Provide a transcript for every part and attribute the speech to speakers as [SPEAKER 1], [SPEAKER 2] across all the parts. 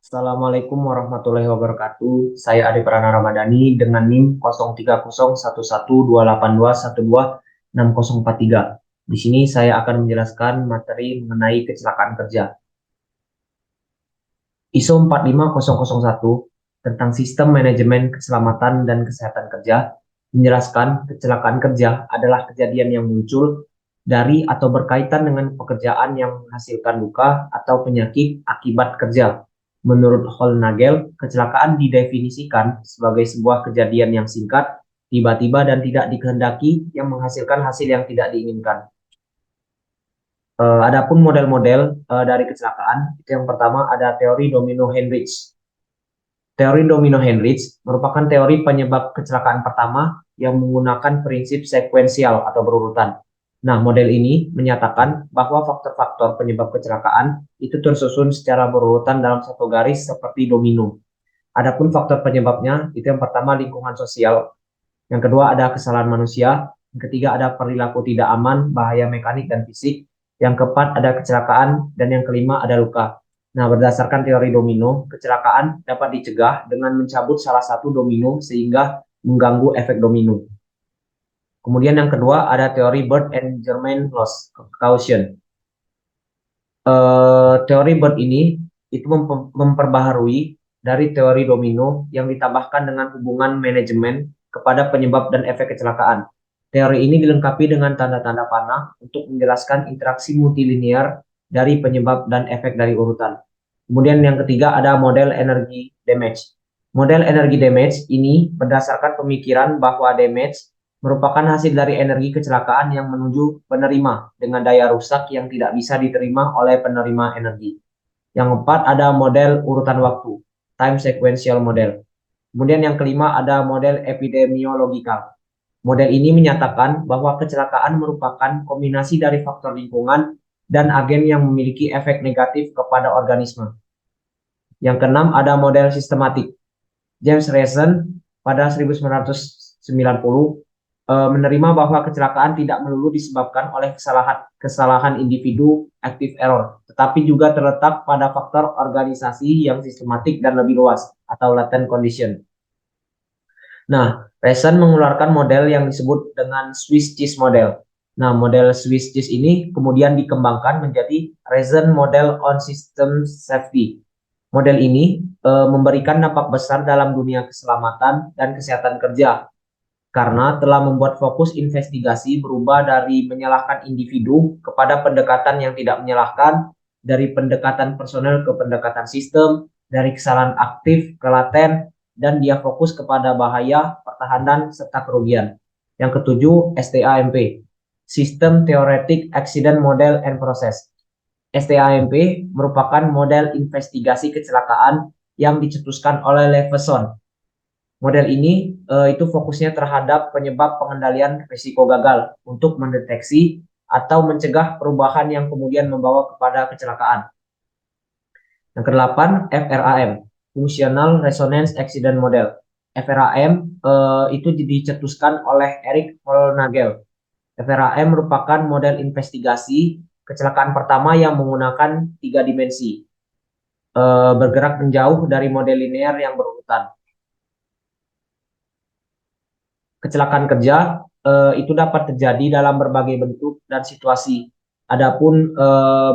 [SPEAKER 1] Assalamualaikum warahmatullahi wabarakatuh. Saya Adi Prana Ramadhani dengan NIM 03011282126043. Di sini saya akan menjelaskan materi mengenai kecelakaan kerja. ISO 45001 tentang Sistem Manajemen Keselamatan dan Kesehatan Kerja menjelaskan kecelakaan kerja adalah kejadian yang muncul dari atau berkaitan dengan pekerjaan yang menghasilkan luka atau penyakit akibat kerja. Menurut Holnagel, kecelakaan didefinisikan sebagai sebuah kejadian yang singkat, tiba-tiba dan tidak dikehendaki yang menghasilkan hasil yang tidak diinginkan. Adapun model-model dari kecelakaan, itu yang pertama ada teori domino Heinrich. Teori domino Heinrich merupakan teori penyebab kecelakaan pertama yang menggunakan prinsip sekuensial atau berurutan. Nah, model ini menyatakan bahwa faktor-faktor penyebab kecelakaan itu tersusun secara berurutan dalam satu garis seperti domino. Adapun faktor penyebabnya itu yang pertama lingkungan sosial, yang kedua ada kesalahan manusia, yang ketiga ada perilaku tidak aman, bahaya mekanik dan fisik, yang keempat ada kecelakaan, dan yang kelima ada luka. Nah, berdasarkan teori domino, kecelakaan dapat dicegah dengan mencabut salah satu domino sehingga mengganggu efek domino. Kemudian yang kedua ada teori Bird and Germain loss caution. Teori Bird ini itu memperbaharui dari teori domino yang ditambahkan dengan hubungan manajemen kepada penyebab dan efek kecelakaan. Teori ini dilengkapi dengan tanda-tanda panah untuk menjelaskan interaksi multilinear dari penyebab dan efek dari urutan. Kemudian yang ketiga ada model energi damage. Model energi damage ini berdasarkan pemikiran bahwa damage merupakan hasil dari energi kecelakaan yang menuju penerima dengan daya rusak yang tidak bisa diterima oleh penerima energi. Yang keempat ada model urutan waktu, time sequential model. Kemudian yang kelima ada model epidemiologikal. Model ini menyatakan bahwa kecelakaan merupakan kombinasi dari faktor lingkungan dan agen yang memiliki efek negatif kepada organisme. Yang keenam ada model sistematik. James Reason pada 1990 menerima bahwa kecelakaan tidak melulu disebabkan oleh kesalahan individu active error, tetapi juga terletak pada faktor organisasi yang sistematik dan lebih luas atau latent condition. Nah, Reason mengeluarkan model yang disebut dengan Swiss cheese model. Nah, model Swiss cheese ini kemudian dikembangkan menjadi Reason model on system safety. Model ini memberikan dampak besar dalam dunia keselamatan dan kesehatan kerja karena telah membuat fokus investigasi berubah dari menyalahkan individu kepada pendekatan yang tidak menyalahkan, dari pendekatan personel ke pendekatan sistem, dari kesalahan aktif ke laten, dan dia fokus kepada bahaya, pertahanan, serta kerugian. Yang ketujuh, STAMP, System Theoretic Accident Model and Process. STAMP merupakan model investigasi kecelakaan yang dicetuskan oleh Leveson. Model ini itu fokusnya terhadap penyebab pengendalian risiko gagal untuk mendeteksi atau mencegah perubahan yang kemudian membawa kepada kecelakaan. Yang kedelapan, FRAM, Functional Resonance Accident Model. FRAM itu dicetuskan oleh Eric Holnagel. FRAM merupakan model investigasi kecelakaan pertama yang menggunakan 3 dimensi, bergerak menjauh dari model linear yang berurutan. Kecelakaan kerja itu dapat terjadi dalam berbagai bentuk dan situasi. Adapun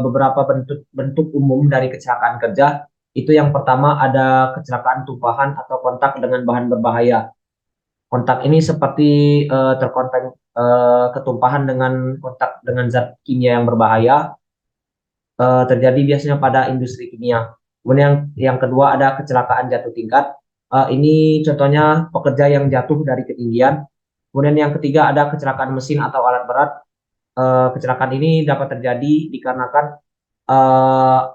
[SPEAKER 1] beberapa bentuk umum dari kecelakaan kerja itu yang pertama ada kecelakaan tumpahan atau kontak dengan bahan berbahaya. Kontak ini seperti terkontak ketumpahan dengan kontak dengan zat kimia yang berbahaya, terjadi biasanya pada industri kimia. Kemudian yang kedua ada kecelakaan jatuh tingkat. Ini contohnya pekerja yang jatuh dari ketinggian. Kemudian yang ketiga ada kecelakaan mesin atau alat berat. Kecelakaan ini dapat terjadi dikarenakan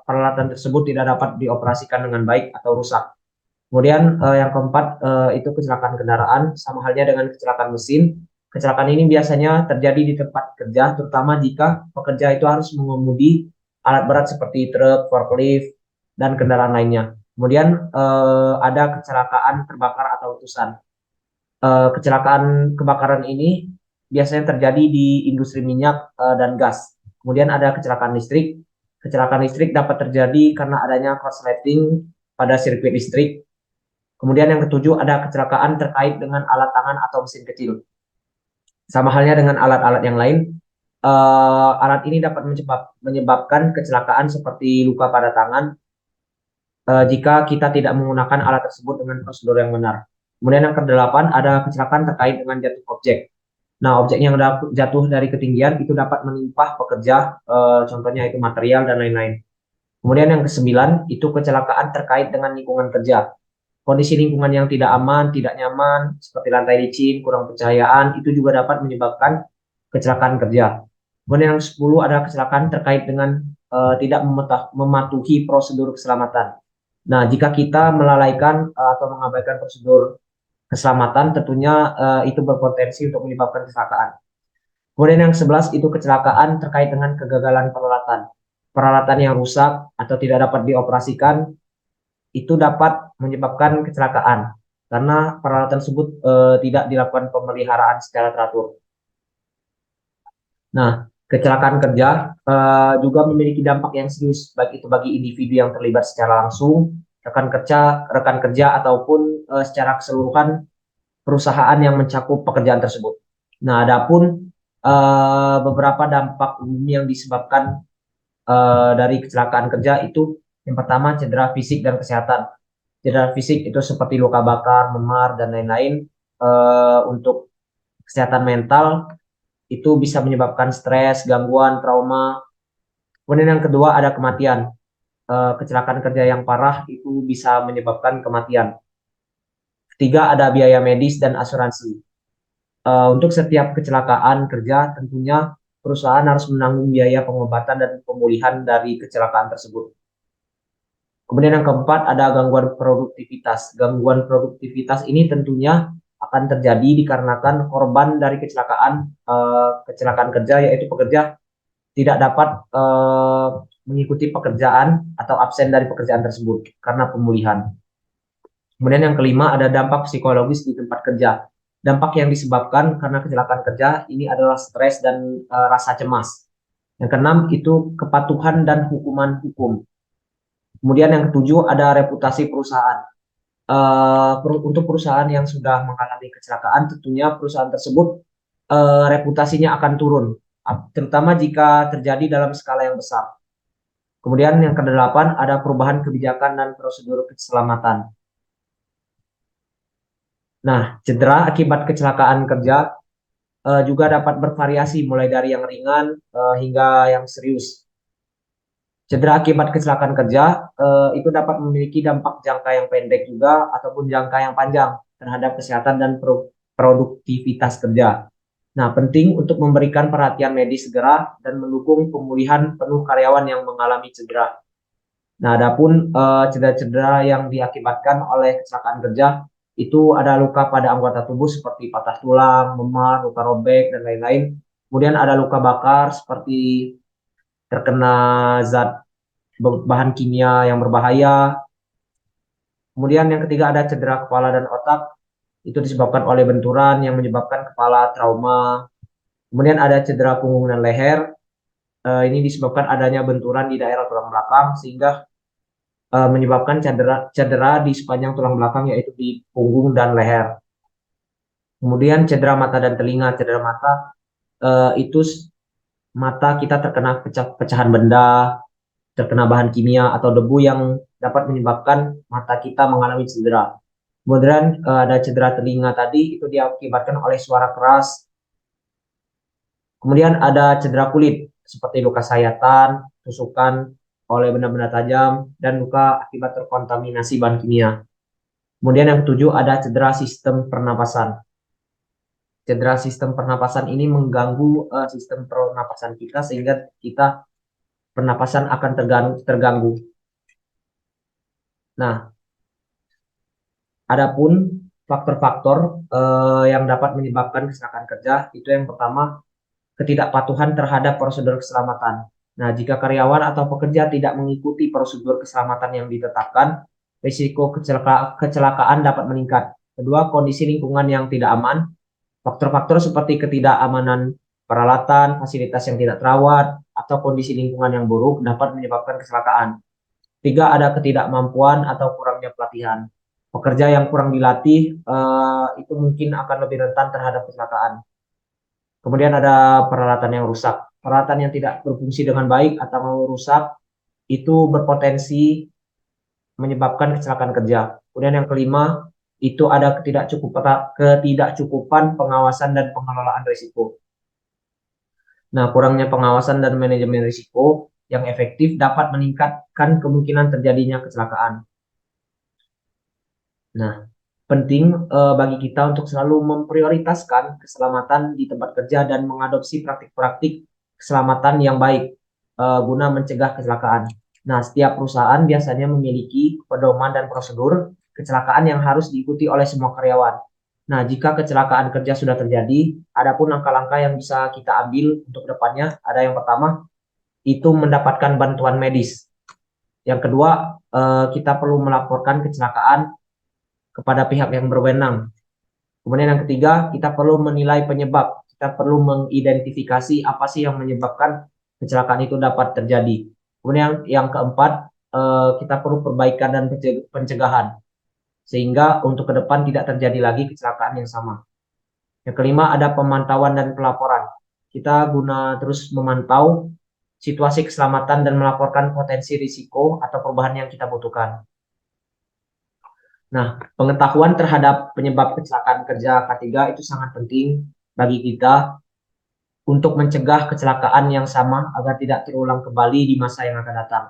[SPEAKER 1] peralatan tersebut tidak dapat dioperasikan dengan baik atau rusak. Kemudian yang keempat itu kecelakaan kendaraan, sama halnya dengan kecelakaan mesin. Kecelakaan ini biasanya terjadi di tempat kerja, terutama jika pekerja itu harus mengemudi alat berat seperti truk, forklift, dan kendaraan lainnya. Kemudian ada kecelakaan terbakar atau letusan. Kecelakaan kebakaran ini biasanya terjadi di industri minyak dan gas. Kemudian ada kecelakaan listrik. Kecelakaan listrik dapat terjadi karena adanya korsleting pada sirkuit listrik. Kemudian yang ketujuh ada kecelakaan terkait dengan alat tangan atau mesin kecil. Sama halnya dengan alat-alat yang lain, alat ini dapat menyebabkan kecelakaan seperti luka pada tangan jika kita tidak menggunakan alat tersebut dengan prosedur yang benar. Kemudian yang kedelapan ada kecelakaan terkait dengan jatuh objek. Nah, objek yang jatuh dari ketinggian itu dapat menimpa pekerja, contohnya itu material dan lain-lain. Kemudian yang kesembilan itu kecelakaan terkait dengan lingkungan kerja. Kondisi lingkungan yang tidak aman, tidak nyaman, seperti lantai licin, kurang pencahayaan, itu juga dapat menyebabkan kecelakaan kerja. Kemudian yang 10 ada kecelakaan terkait dengan tidak mematuhi prosedur keselamatan. Nah, jika kita melalaikan atau mengabaikan prosedur keselamatan, tentunya itu berpotensi untuk menyebabkan kecelakaan. Kemudian yang 11 itu kecelakaan terkait dengan kegagalan peralatan. Peralatan yang rusak atau tidak dapat dioperasikan itu dapat menyebabkan kecelakaan karena peralatan tersebut tidak dilakukan pemeliharaan secara teratur. Nah, kecelakaan kerja juga memiliki dampak yang serius baik itu bagi individu yang terlibat secara langsung, rekan kerja ataupun secara keseluruhan perusahaan yang mencakup pekerjaan tersebut. Nah, adapun beberapa dampak umum yang disebabkan dari kecelakaan kerja itu yang pertama cedera fisik dan kesehatan. Cedera fisik itu seperti luka bakar, memar dan lain-lain. Untuk kesehatan mental itu bisa menyebabkan stres, gangguan, trauma. Kemudian yang kedua ada kematian. Kecelakaan kerja yang parah itu bisa menyebabkan kematian. Ketiga ada biaya medis dan asuransi. Untuk setiap kecelakaan kerja tentunya perusahaan harus menanggung biaya pengobatan dan pemulihan dari kecelakaan tersebut. Kemudian yang keempat ada gangguan produktivitas. Gangguan produktivitas ini tentunya akan terjadi dikarenakan korban dari kecelakaan kerja yaitu pekerja tidak dapat mengikuti pekerjaan atau absen dari pekerjaan tersebut karena pemulihan. Kemudian yang kelima ada dampak psikologis di tempat kerja. Dampak yang disebabkan karena kecelakaan kerja ini adalah stres dan rasa cemas. Yang keenam itu kepatuhan dan hukuman hukum. Kemudian yang ketujuh ada reputasi perusahaan. Untuk perusahaan yang sudah mengalami kecelakaan, tentunya perusahaan tersebut reputasinya akan turun, terutama jika terjadi dalam skala yang besar. Kemudian yang kedelapan ada perubahan kebijakan dan prosedur keselamatan. Nah, cedera akibat kecelakaan kerja juga dapat bervariasi mulai dari yang ringan hingga yang serius. Cedera akibat kecelakaan kerja itu dapat memiliki dampak jangka yang pendek juga ataupun jangka yang panjang terhadap kesehatan dan produktivitas kerja. Nah, penting untuk memberikan perhatian medis segera dan mendukung pemulihan penuh karyawan yang mengalami cedera. Nah, adapun cedera-cedera yang diakibatkan oleh kecelakaan kerja itu ada luka pada anggota tubuh seperti patah tulang, memar, luka robek dan lain-lain. Kemudian ada luka bakar seperti terkena zat bahan kimia yang berbahaya. Kemudian yang ketiga ada cedera kepala dan otak. Itu disebabkan oleh benturan yang menyebabkan kepala trauma. Kemudian ada cedera punggung dan leher. Ini disebabkan adanya benturan di daerah tulang belakang sehingga menyebabkan cedera di sepanjang tulang belakang yaitu di punggung dan leher. Kemudian cedera mata dan telinga. Cedera mata itu mata kita terkena pecahan benda, terkena bahan kimia atau debu yang dapat menyebabkan mata kita mengalami cedera. Kemudian ada cedera telinga tadi itu diakibatkan oleh suara keras. Kemudian ada cedera kulit seperti luka sayatan, tusukan oleh benda-benda tajam, dan luka akibat terkontaminasi bahan kimia. Kemudian yang ketujuh ada cedera sistem pernapasan. Cedera sistem pernapasan ini mengganggu sistem pernapasan kita sehingga pernapasan akan terganggu. Nah, adapun faktor-faktor yang dapat menyebabkan kecelakaan kerja itu yang pertama ketidakpatuhan terhadap prosedur keselamatan. Nah, jika karyawan atau pekerja tidak mengikuti prosedur keselamatan yang ditetapkan, risiko kecelakaan dapat meningkat. Kedua, kondisi lingkungan yang tidak aman. Faktor-faktor seperti ketidakamanan peralatan, fasilitas yang tidak terawat, atau kondisi lingkungan yang buruk dapat menyebabkan kecelakaan. Tiga, ada ketidakmampuan atau kurangnya pelatihan. Pekerja yang kurang dilatih itu mungkin akan lebih rentan terhadap kecelakaan. Kemudian ada peralatan yang rusak. Peralatan yang tidak berfungsi dengan baik atau rusak itu berpotensi menyebabkan kecelakaan kerja. Kemudian yang kelima, itu ada ketidakcukupan pengawasan dan pengelolaan risiko. Nah, kurangnya pengawasan dan manajemen risiko yang efektif dapat meningkatkan kemungkinan terjadinya kecelakaan. Nah, penting bagi kita untuk selalu memprioritaskan keselamatan di tempat kerja dan mengadopsi praktik-praktik keselamatan yang baik guna mencegah kecelakaan. Nah, setiap perusahaan biasanya memiliki pedoman dan prosedur kecelakaan yang harus diikuti oleh semua karyawan. Nah, jika kecelakaan kerja sudah terjadi, ada pun langkah-langkah yang bisa kita ambil untuk depannya. Ada yang pertama, itu mendapatkan bantuan medis. Yang kedua, kita perlu melaporkan kecelakaan kepada pihak yang berwenang. Kemudian yang ketiga, kita perlu menilai penyebab. Kita perlu mengidentifikasi apa sih yang menyebabkan kecelakaan itu dapat terjadi. Kemudian yang keempat, kita perlu perbaikan dan pencegahan. Sehingga untuk ke depan tidak terjadi lagi kecelakaan yang sama. Yang kelima, ada pemantauan dan pelaporan. Kita guna terus memantau situasi keselamatan dan melaporkan potensi risiko atau perubahan yang kita butuhkan. Nah, pengetahuan terhadap penyebab kecelakaan kerja K3 itu sangat penting bagi kita untuk mencegah kecelakaan yang sama agar tidak terulang kembali di masa yang akan datang.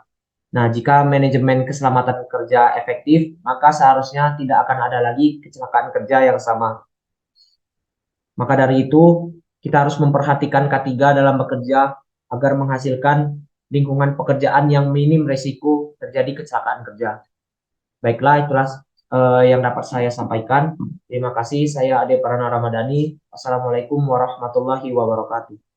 [SPEAKER 1] Nah, jika manajemen keselamatan kerja efektif, maka seharusnya tidak akan ada lagi kecelakaan kerja yang sama. Maka dari itu, kita harus memperhatikan K3 dalam bekerja agar menghasilkan lingkungan pekerjaan yang minim risiko terjadi kecelakaan kerja. Baiklah, itulah yang dapat saya sampaikan. Terima kasih, saya Ade Parana Ramadhani. Assalamualaikum warahmatullahi wabarakatuh.